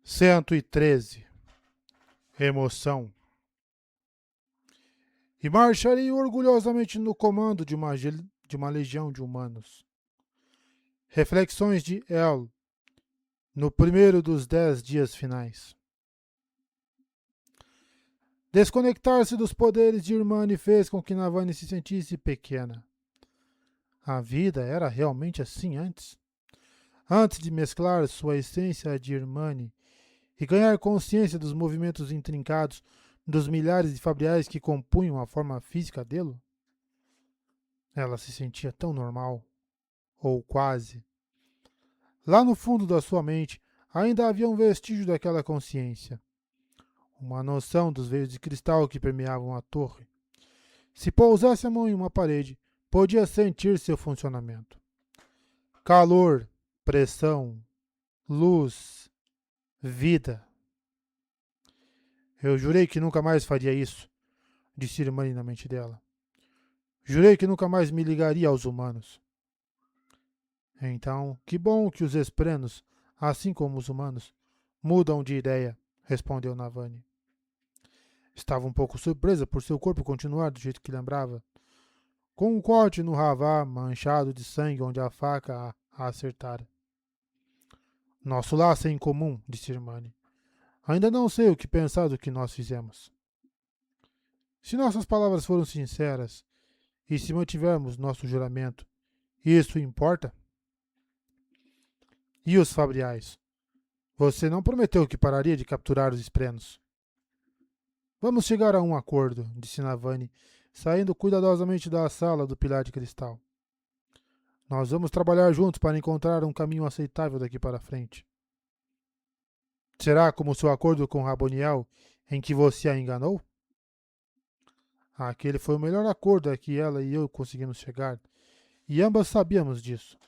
113. Emoção. E marcharei orgulhosamente no comando de uma legião de humanos. Reflexões de El, no primeiro dos 10 dias finais. Desconectar-se dos poderes de Irmane fez com que Navani se sentisse pequena. A vida era realmente assim antes? Antes de mesclar sua essência de Irmane e ganhar consciência dos movimentos intrincados dos milhares de fabriais que compunham a forma física dele? Ela se sentia tão normal, ou quase. Lá no fundo da sua mente ainda havia um vestígio daquela consciência, uma noção dos veios de cristal que permeavam a torre. Se pousasse a mão em uma parede, podia sentir seu funcionamento. Calor, pressão, luz, vida. Eu jurei que nunca mais faria isso, disse Irmane na mente dela. Jurei que nunca mais me ligaria aos humanos. Então, que bom que os esprenos, assim como os humanos, mudam de ideia, respondeu Navani. Estava um pouco surpresa por seu corpo continuar do jeito que lembrava, com um corte no ravá manchado de sangue onde a faca a acertara. Nosso laço é incomum, disse Irmane. Ainda não sei o que pensar do que nós fizemos. Se nossas palavras foram sinceras e se mantivermos nosso juramento, isso importa? E os fabriais? Você não prometeu que pararia de capturar os esprenos? Vamos chegar a um acordo, disse Navani, saindo cuidadosamente da sala do pilar de cristal. Nós vamos trabalhar juntos para encontrar um caminho aceitável daqui para frente. Será como seu acordo com Raboniel, em que você a enganou? Aquele foi o melhor acordo a que ela e eu conseguimos chegar, e ambas sabíamos disso.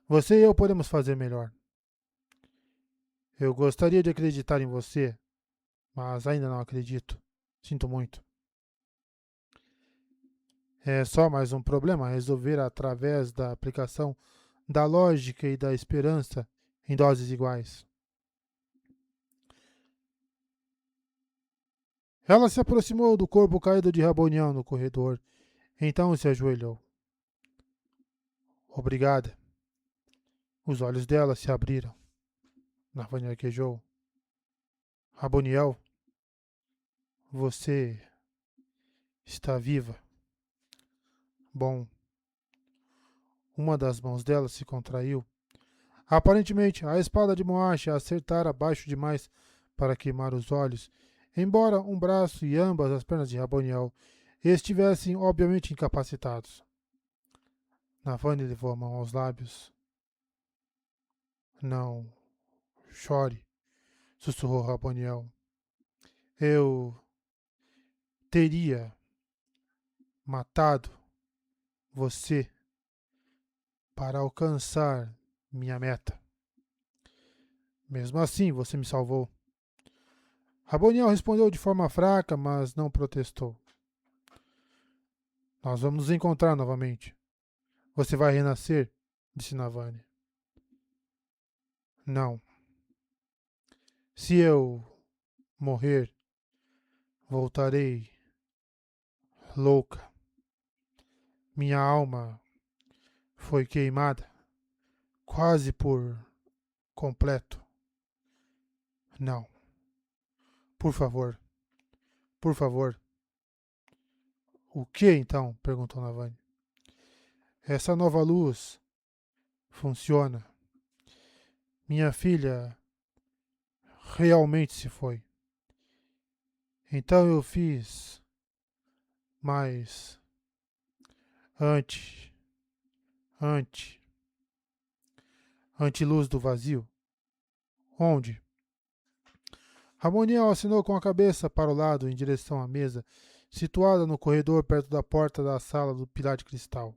Você e eu podemos fazer melhor. Eu gostaria de acreditar em você, mas ainda não acredito. Sinto muito. É só mais um problema a resolver através da aplicação da lógica e da esperança em doses iguais. Ela se aproximou do corpo caído de Raboniel no corredor, então se ajoelhou. Obrigada. Os olhos dela se abriram. Navani arquejou. Raboniel, você está viva. Bom. Uma das mãos dela se contraiu. Aparentemente, a espada de Moashi a acertara baixo demais para queimar os olhos, embora um braço e ambas as pernas de Raboniel estivessem obviamente incapacitados. Navani levou a mão aos lábios. Não chore, sussurrou Raboniel. Eu teria matado você para alcançar minha meta. Mesmo assim, você me salvou. Raboniel respondeu de forma fraca, mas não protestou. Nós vamos nos encontrar novamente. Você vai renascer, disse Navani. Não. Se eu morrer, voltarei louca. Minha alma foi queimada, quase por completo. Não. Por favor. Por favor. O que então? Perguntou Navani. Essa nova luz funciona. Minha filha realmente se foi. Então eu fiz mais anti, anti, antiluz do vazio. Onde? Raboniel assinou com a cabeça para o lado em direção à mesa, situada no corredor perto da porta da sala do pilar de cristal.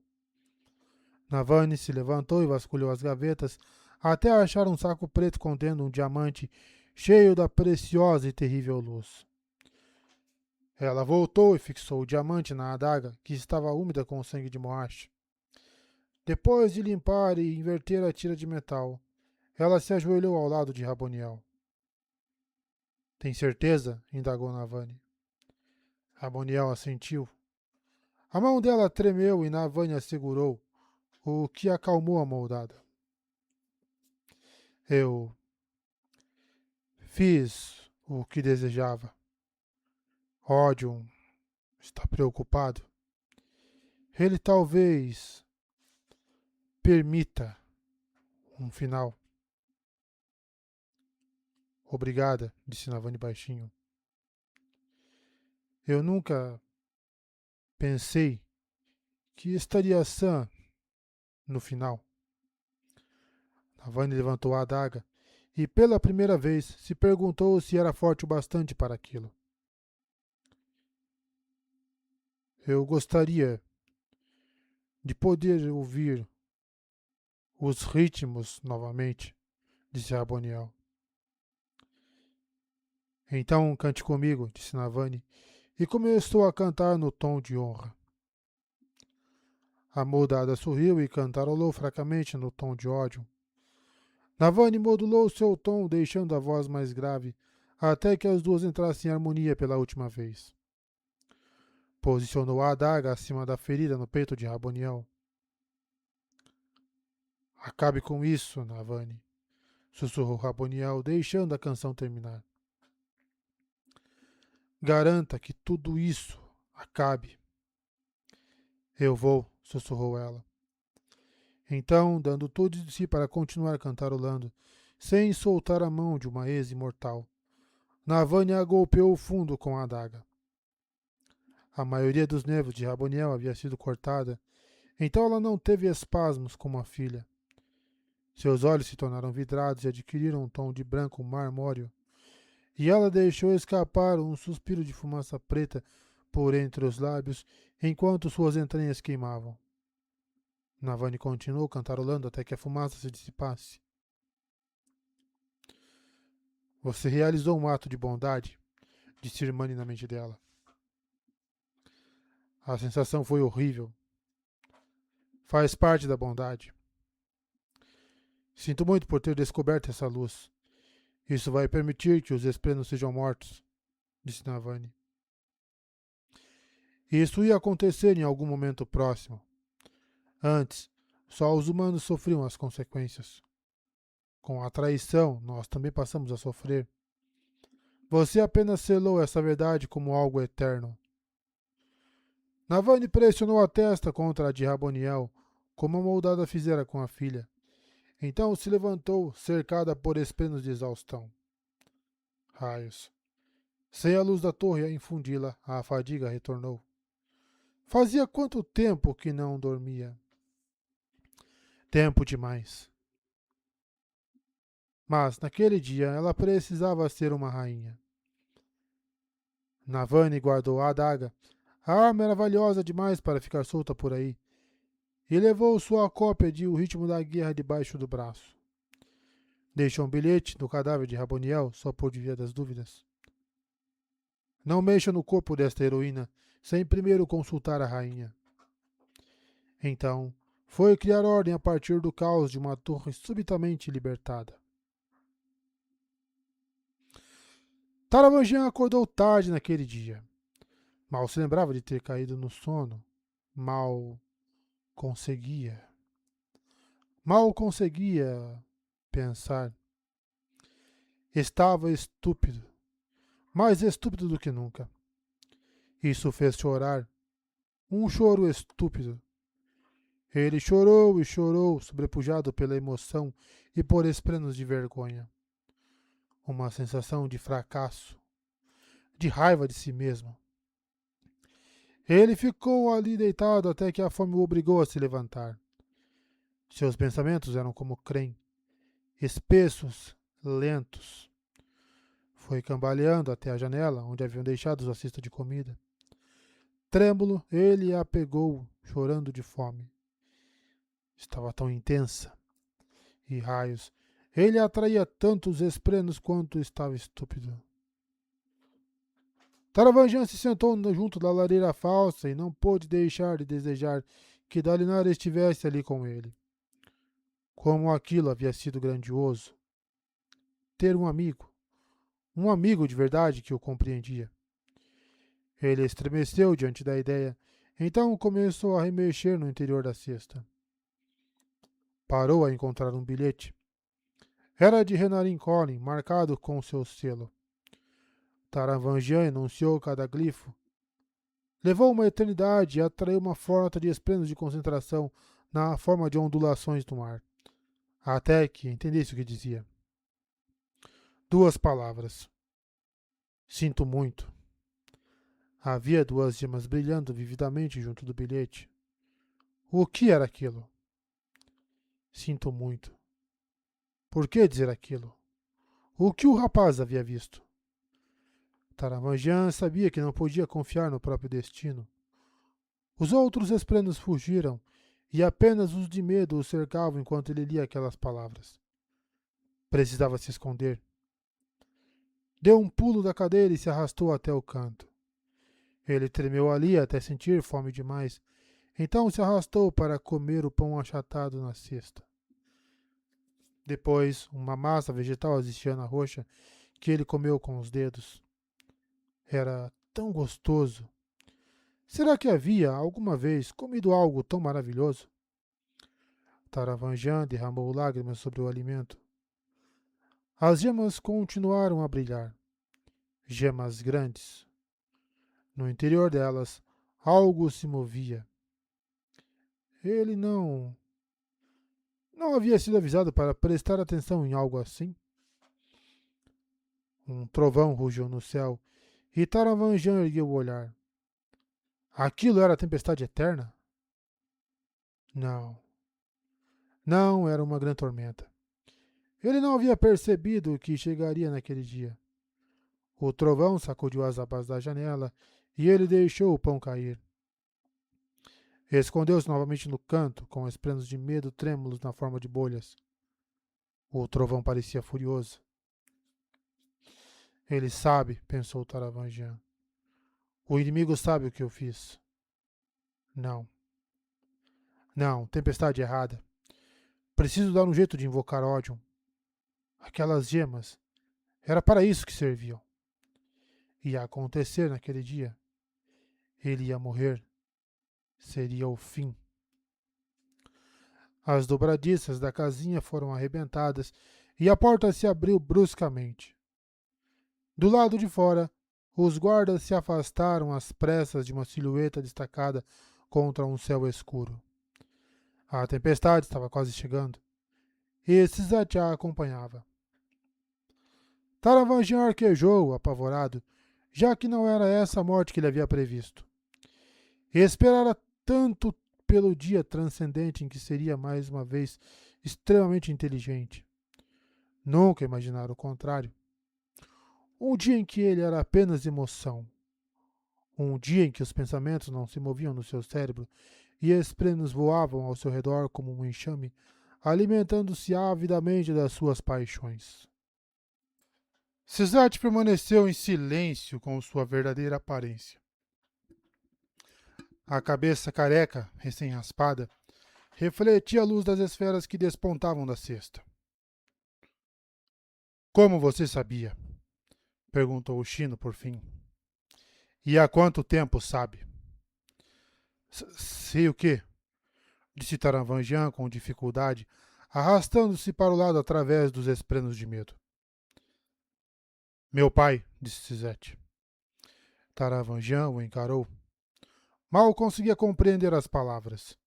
Navani se levantou e vasculhou as gavetas até achar um saco preto contendo um diamante cheio da preciosa e terrível luz. Ela voltou e fixou o diamante na adaga, que estava úmida com o sangue de Moashi. Depois de limpar e inverter a tira de metal, ela se ajoelhou ao lado de Raboniel. Tem certeza? Indagou Navani. Raboniel assentiu. A mão dela tremeu e Navani a segurou, o que acalmou a moldada. Eu fiz o que desejava. Ódio está preocupado. Ele talvez permita um final. Obrigada, disse Navani baixinho. Eu nunca pensei que estaria sã no final. Navani levantou a adaga e, pela primeira vez, se perguntou se era forte o bastante para aquilo. Eu gostaria de poder ouvir os ritmos novamente, disse Raboniel. Então cante comigo, disse Navani, e começou a cantar no tom de honra. A moldada sorriu e cantarolou fracamente no tom de ódio. Navani modulou seu tom, deixando a voz mais grave, até que as duas entrassem em harmonia pela última vez. Posicionou a adaga acima da ferida no peito de Raboniel. Acabe com isso, Navani, sussurrou Raboniel, deixando a canção terminar. Garanta que tudo isso acabe. Eu vou, sussurrou ela. Então, dando tudo de si para continuar cantarolando, sem soltar a mão de uma ex-imortal, Navani a golpeou fundo com a adaga. A maioria dos nervos de Raboniel havia sido cortada, então ela não teve espasmos como a filha. Seus olhos se tornaram vidrados e adquiriram um tom de branco marmóreo, e ela deixou escapar um suspiro de fumaça preta por entre os lábios, enquanto suas entranhas queimavam. Navani continuou cantarolando até que a fumaça se dissipasse. Você realizou um ato de bondade, disse Irmani na mente dela. A sensação foi horrível. Faz parte da bondade. Sinto muito por ter descoberto essa luz. Isso vai permitir que os esprenos sejam mortos, disse Navani. Isso ia acontecer em algum momento próximo. Antes, só os humanos sofriam as consequências. Com a traição, nós também passamos a sofrer. Você apenas selou essa verdade como algo eterno. Navani pressionou a testa contra a de Raboniel, como a moldada fizera com a filha. Então se levantou, cercada por esprenos de exaustão. Raios. Sem a luz da torre a infundi-la, a fadiga retornou. Fazia quanto tempo que não dormia? Tempo demais. Mas, naquele dia, ela precisava ser uma rainha. Navani guardou a adaga. A arma era valiosa demais para ficar solta por aí. E levou sua cópia de O Ritmo da Guerra debaixo do braço. Deixou um bilhete no cadáver de Raboniel, só por via das dúvidas. Não mexa no corpo desta heroína, sem primeiro consultar a rainha. Então, foi criar ordem a partir do caos de uma torre subitamente libertada. Taramanjan acordou tarde naquele dia. Mal se lembrava de ter caído no sono. Mal conseguia. Mal conseguia pensar. Estava estúpido. Mais estúpido do que nunca. Isso fez chorar. Um choro estúpido. Ele chorou e chorou, sobrepujado pela emoção e por esprenos de vergonha. Uma sensação de fracasso, de raiva de si mesmo. Ele ficou ali deitado até que a fome o obrigou a se levantar. Seus pensamentos eram como crem, espessos, lentos. Foi cambaleando até a janela, onde haviam deixado sua cesta de comida. Trêmulo, ele a pegou, chorando de fome. Estava tão intensa. E raios, ele atraía tantos esprenos quanto estava estúpido. Taravanjan se sentou junto da lareira falsa e não pôde deixar de desejar que Dalinar estivesse ali com ele. Como aquilo havia sido grandioso. Ter um amigo. Um amigo de verdade que o compreendia. Ele estremeceu diante da ideia, então começou a remexer no interior da cesta. Parou a encontrar um bilhete. Era de Renarin Collin, marcado com seu selo. Taravangian enunciou cada glifo. Levou uma eternidade e atraiu uma frota de esplendos de concentração na forma de ondulações do mar, até que entendesse o que dizia. 2 palavras. Sinto muito. Havia 2 gemas brilhando vividamente junto do bilhete. O que era aquilo? Sinto muito. Por que dizer aquilo? O que o rapaz havia visto? Taramanjan sabia que não podia confiar no próprio destino. Os outros esplendos fugiram, e apenas os de medo o cercavam enquanto ele lia aquelas palavras. Precisava se esconder. Deu um pulo da cadeira e se arrastou até o canto. Ele tremeu ali até sentir fome demais, então se arrastou para comer o pão achatado na cesta. Depois, uma massa vegetal azistiana roxa que ele comeu com os dedos. Era tão gostoso. Será que havia, alguma vez, comido algo tão maravilhoso? Taravanjan derramou lágrimas sobre o alimento. As gemas continuaram a brilhar. Gemas grandes. No interior delas, algo se movia. Ele não havia sido avisado para prestar atenção em algo assim? Um trovão rugiu no céu e Taravanjan ergueu o olhar. Aquilo era a tempestade eterna? Não. Não era uma grande tormenta. Ele não havia percebido que chegaria naquele dia. O trovão sacudiu as abas da janela e ele deixou o pão cair. Escondeu-se novamente no canto, com esplenos de medo trêmulos na forma de bolhas. O trovão parecia furioso. Ele sabe, pensou Taravanjan. O inimigo sabe o que eu fiz. Não. Não, tempestade errada. Preciso dar um jeito de invocar ódio. Aquelas gemas. Era para isso que serviam. Ia acontecer naquele dia. Ele ia morrer. Seria o fim. As dobradiças da casinha foram arrebentadas e a porta se abriu bruscamente. Do lado de fora, os guardas se afastaram às pressas de uma silhueta destacada contra um céu escuro. A tempestade estava quase chegando, e Sisat a acompanhava. Taravanjan arquejou, apavorado, já que não era essa a morte que ele havia previsto. Esperara tanto pelo dia transcendente em que seria mais uma vez extremamente inteligente. Nunca imaginara o contrário. Um dia em que ele era apenas emoção. Um dia em que os pensamentos não se moviam no seu cérebro e esplenos voavam ao seu redor como um enxame, alimentando-se avidamente das suas paixões. Sisat permaneceu em silêncio com sua verdadeira aparência. A cabeça careca, recém-raspada, refletia a luz das esferas que despontavam da cesta. Como você sabia? Perguntou o Chino por fim. E há quanto tempo sabe? Sei o quê? Disse Taravanjan com dificuldade, arrastando-se para o lado através dos esplenos de medo. Meu pai, disse Sisat. Taravanjan o encarou. Mal conseguia compreender as palavras.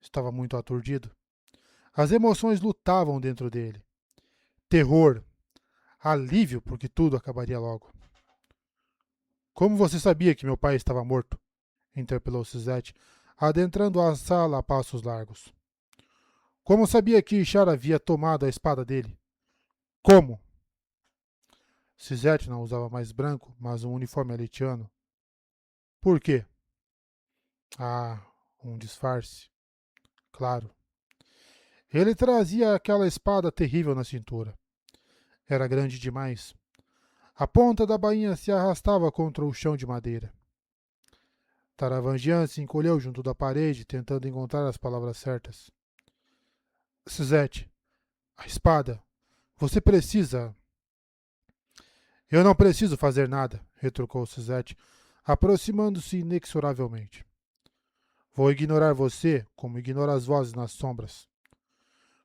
Estava muito aturdido. As emoções lutavam dentro dele. Terror, alívio porque tudo acabaria logo. Como você sabia que meu pai estava morto? Interpelou Sisat, adentrando a sala a passos largos. Como sabia que Ishara havia tomado a espada dele? Como? Sisat não usava mais branco, mas um uniforme aletiano. Por quê? Ah, um disfarce. Claro. Ele trazia aquela espada terrível na cintura. Era grande demais. A ponta da bainha se arrastava contra o chão de madeira. Taravangian se encolheu junto da parede, tentando encontrar as palavras certas. Sisat, a espada. Você precisa. Eu não preciso fazer nada, retrucou Suzette, aproximando-se inexoravelmente. Vou ignorar você como ignoro as vozes nas sombras.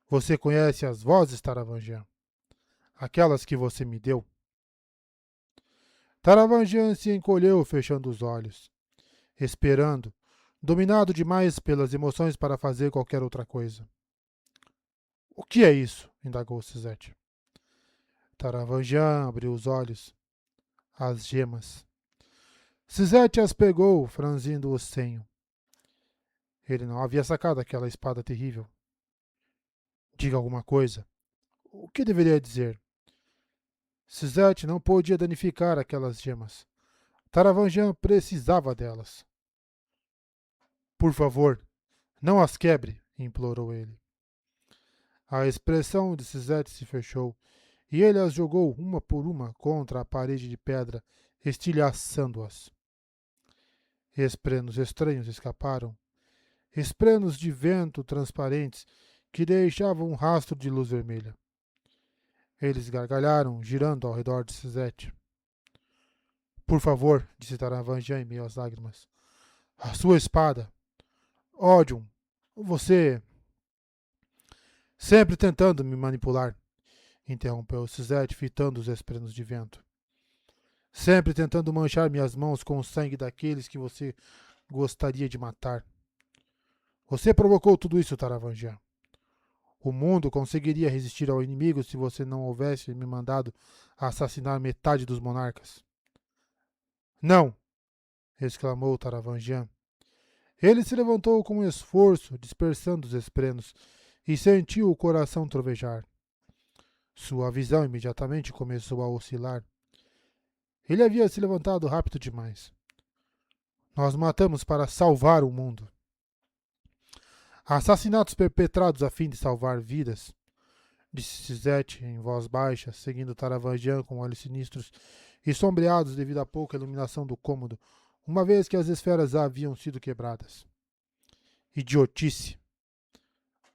Você conhece as vozes, Taravangian? Aquelas que você me deu? Taravangian se encolheu, fechando os olhos, esperando, dominado demais pelas emoções para fazer qualquer outra coisa. O que é isso? Indagou Suzette. Taravangian abriu os olhos. As gemas. Suzette as pegou, franzindo o senho. Ele não havia sacado aquela espada terrível. Diga alguma coisa. O que deveria dizer? Suzette não podia danificar aquelas gemas. Taravangian precisava delas. Por favor, não as quebre, implorou ele. A expressão de Suzette se fechou e ele as jogou uma por uma contra a parede de pedra, estilhaçando-as. Esprenos estranhos escaparam, esprenos de vento transparentes que deixavam um rastro de luz vermelha. Eles gargalharam, girando ao redor de Suzette. Por favor, disse Taravangian em meio às lágrimas. A sua espada. Odium, você... Sempre tentando me manipular, interrompeu Suzette, fitando os esprenos de vento. Sempre tentando manchar minhas mãos com o sangue daqueles que você gostaria de matar. Você provocou tudo isso, Taravangian. O mundo conseguiria resistir ao inimigo se você não houvesse me mandado assassinar metade dos monarcas. Não! Exclamou Taravangian. Ele se levantou com esforço, dispersando os esprenos, e sentiu o coração trovejar. Sua visão imediatamente começou a oscilar. Ele havia se levantado rápido demais. Nós matamos para salvar o mundo. Assassinatos perpetrados a fim de salvar vidas, disse Suzette em voz baixa, seguindo Taravangian com olhos sinistros e sombreados devido à pouca iluminação do cômodo, uma vez que as esferas haviam sido quebradas. Idiotice!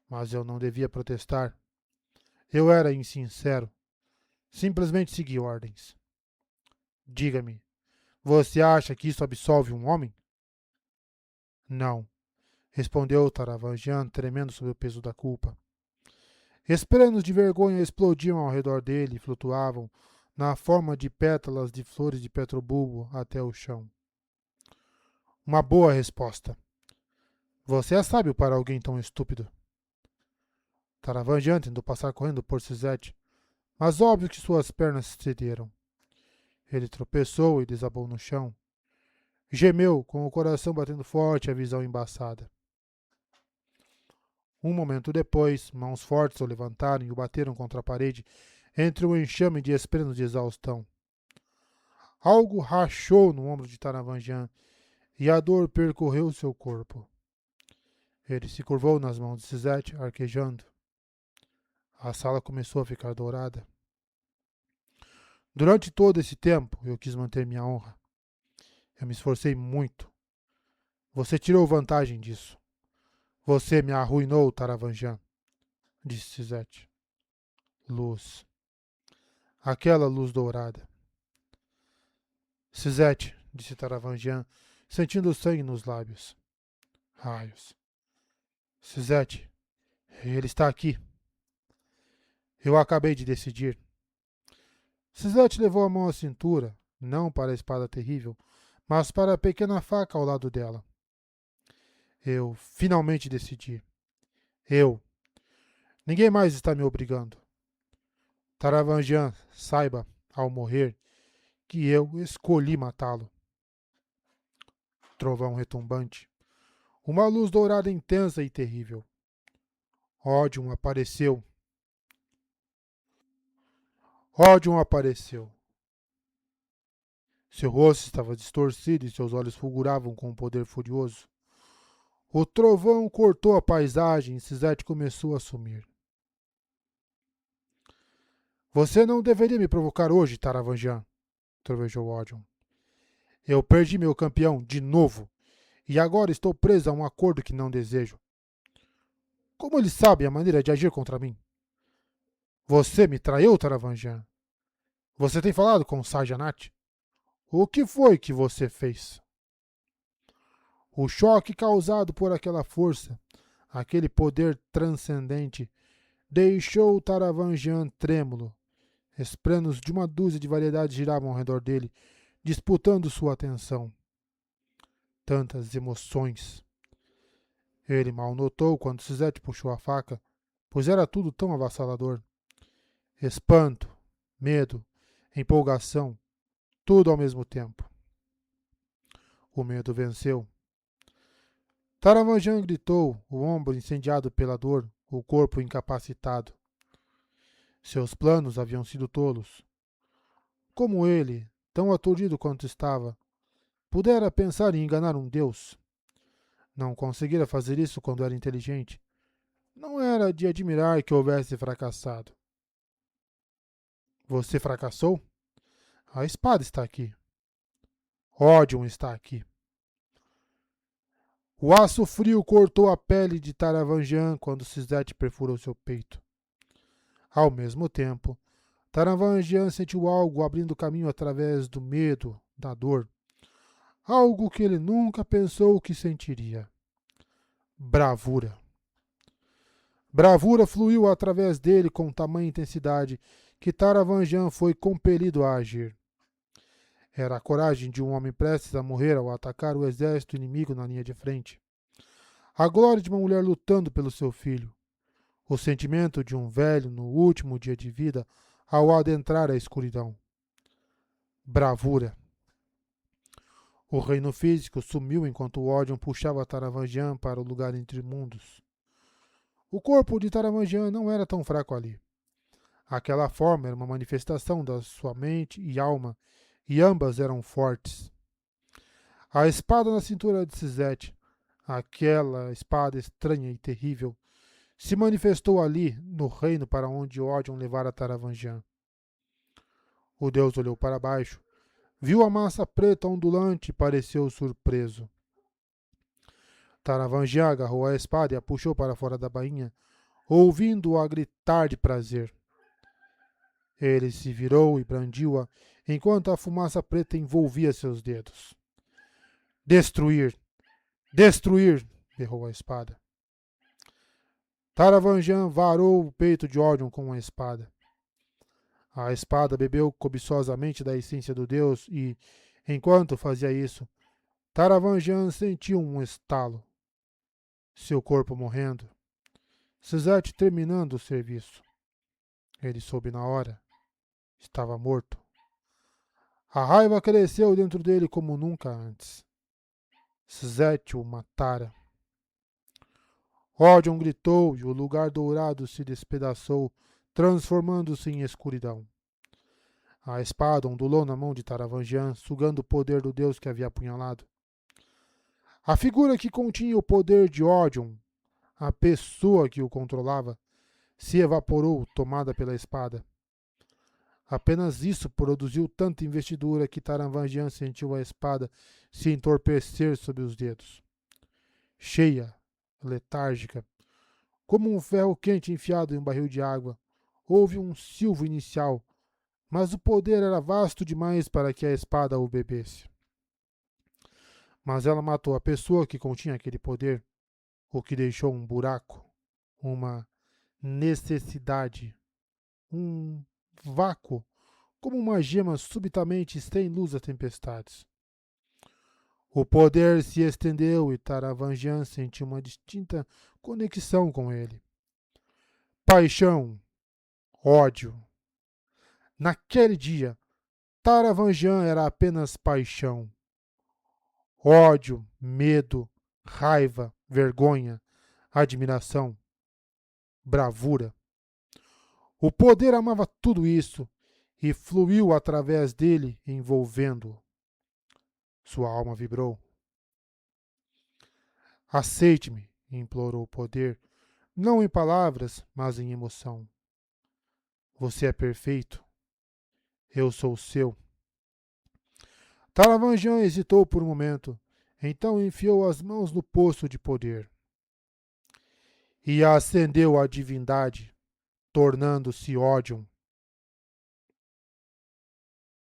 Mas eu não devia protestar. Eu era insincero. Simplesmente segui ordens. Diga-me, você acha que isso absolve um homem? Não, respondeu Taravangian, tremendo sob o peso da culpa. Esprenos de vergonha explodiam ao redor dele e flutuavam, na forma de pétalas de flores de petrobulbo, até o chão. Uma boa resposta. Você é sábio para alguém tão estúpido. Taravangian tentou passar correndo por Suzette, mas óbvio que suas pernas cederam. Ele tropeçou e desabou no chão. Gemeu, com o coração batendo forte e a visão embaçada. Um momento depois, mãos fortes o levantaram e o bateram contra a parede entre um enxame de esprenos de exaustão. Algo rachou no ombro de Taravangian e a dor percorreu seu corpo. Ele se curvou nas mãos de Suzette, arquejando. A sala começou a ficar dourada. Durante todo esse tempo, eu quis manter minha honra. Eu me esforcei muito. Você tirou vantagem disso. Você me arruinou, Taravangian, disse Suzette. Luz. Aquela luz dourada. Suzette, disse Taravangian, sentindo o sangue nos lábios. Raios. Suzette, ele está aqui. Eu acabei de decidir. Suzette levou a mão à cintura, não para a espada terrível, mas para a pequena faca ao lado dela. Eu finalmente decidi. Eu. Ninguém mais está me obrigando. Taravangian, saiba, ao morrer, que eu escolhi matá-lo. Trovão retumbante. Uma luz dourada intensa e terrível. Odium apareceu. Odium apareceu. Seu rosto estava distorcido e seus olhos fulguravam com um poder furioso. O trovão cortou a paisagem e Suzette começou a sumir. Você não deveria me provocar hoje, Taravangian, trovejou Odium. Eu perdi meu campeão de novo e agora estou preso a um acordo que não desejo. Como ele sabe a maneira de agir contra mim? Você me traiu, Taravangian. Você tem falado com Sajanat? O que foi que você fez? O choque causado por aquela força, aquele poder transcendente, deixou Taravangian trêmulo. Os planos de uma dúzia de variedades giravam ao redor dele, disputando sua atenção. Tantas emoções. Ele mal notou quando Suzette puxou a faca, pois era tudo tão avassalador. Espanto, medo, empolgação, tudo ao mesmo tempo. O medo venceu. Taravangian gritou, o ombro incendiado pela dor, o corpo incapacitado. Seus planos haviam sido tolos. Como ele, tão aturdido quanto estava, pudera pensar em enganar um deus? Não conseguira fazer isso quando era inteligente. Não era de admirar que houvesse fracassado. Você fracassou? A espada está aqui. Ódion está aqui. O aço frio cortou a pele de Taravangian quando Suzette perfurou seu peito. Ao mesmo tempo, Taravangian sentiu algo abrindo caminho através do medo, da dor. Algo que ele nunca pensou que sentiria. Bravura. Bravura fluiu através dele com tamanha intensidade que Taravangian foi compelido a agir. Era a coragem de um homem prestes a morrer ao atacar o exército inimigo na linha de frente. A glória de uma mulher lutando pelo seu filho. O sentimento de um velho no último dia de vida ao adentrar a escuridão. Bravura. O reino físico sumiu enquanto o Ódion puxava Taravangian para o lugar entre mundos. O corpo de Taravangian não era tão fraco ali. Aquela forma era uma manifestação da sua mente e alma, e ambas eram fortes. A espada na cintura de Suzette, aquela espada estranha e terrível, se manifestou ali, no reino para onde Ódion levara Taravangian. O deus olhou para baixo, viu a massa preta ondulante e pareceu surpreso. Taravangian agarrou a espada e a puxou para fora da bainha, ouvindo-a gritar de prazer. Ele se virou e brandiu-a, enquanto a fumaça preta envolvia seus dedos. Destruir! Destruir! Berrou a espada. Taravangian varou o peito de Ódion com a espada. A espada bebeu cobiçosamente da essência do deus e, enquanto fazia isso, Taravangian sentiu um estalo. Seu corpo morrendo. Suzette terminando o serviço. Ele soube na hora. Estava morto. A raiva cresceu dentro dele como nunca antes. Suzette o matara. Ódion gritou e o lugar dourado se despedaçou, transformando-se em escuridão. A espada ondulou na mão de Taravangian, sugando o poder do deus que havia apunhalado. A figura que continha o poder de Ódion, a pessoa que o controlava, se evaporou, tomada pela espada. Apenas isso produziu tanta investidura que Taravangian sentiu a espada se entorpecer sob os dedos. Cheia, letárgica, como um ferro quente enfiado em um barril de água, houve um silvo inicial, mas o poder era vasto demais para que a espada o bebesse. Mas ela matou a pessoa que continha aquele poder, o que deixou um buraco, uma necessidade, um vácuo, como uma gema subitamente sem luz a tempestades. O poder se estendeu e Taravangian sentiu uma distinta conexão com ele. Paixão, ódio. Naquele dia, Taravangian era apenas paixão. Ódio, medo, raiva, vergonha, admiração, bravura. O poder amava tudo isso e fluiu através dele, envolvendo-o. Sua alma vibrou. Aceite-me, implorou o poder, não em palavras, mas em emoção. Você é perfeito. Eu sou seu. Taravangian hesitou por um momento, então enfiou as mãos no poço de poder. E ascendeu a divindade, tornando-se Ódion.